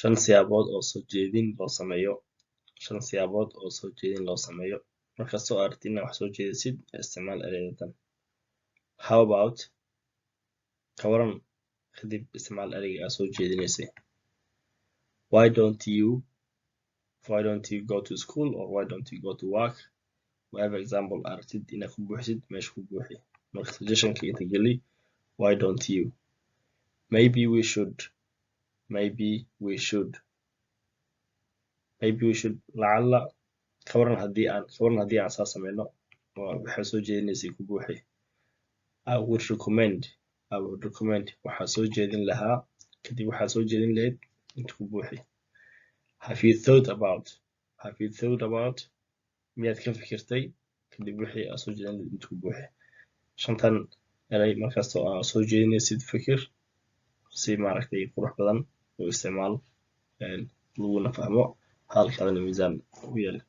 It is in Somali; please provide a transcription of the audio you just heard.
shan siyaabood oo soo jeedin loo sameeyo shan siyaabood oo soo jeedin loo sameeyo markastoo aragtid inaad wax soo jeedisid isticmaal ereydan how about ka waran kadib isticmaal ereyga aad soo jeedinaysay why don't you go to school or why don't you go to work whatever example aragtid inaad ku buuxisid meesha ku buuxi marka suggestionka inta geli why don't you maybe we should lacala ka waran haddii aan saa sameyno waxaa soo jeedinaysay ku buuxi I would recommend waxaa soo jeedin lahaa kadib waxaa soo jeedin lahayd inta ku buuxi have you thought about miyaad ka fikirtay kadib wixii aad soo jeedin lahayd inta ku buuxi shantan erey markastoo aad soo jeedinaysid fikir si maaragtay qurux badan u isticmaal laguna fahmo hadalkaadana miisaan u yeeli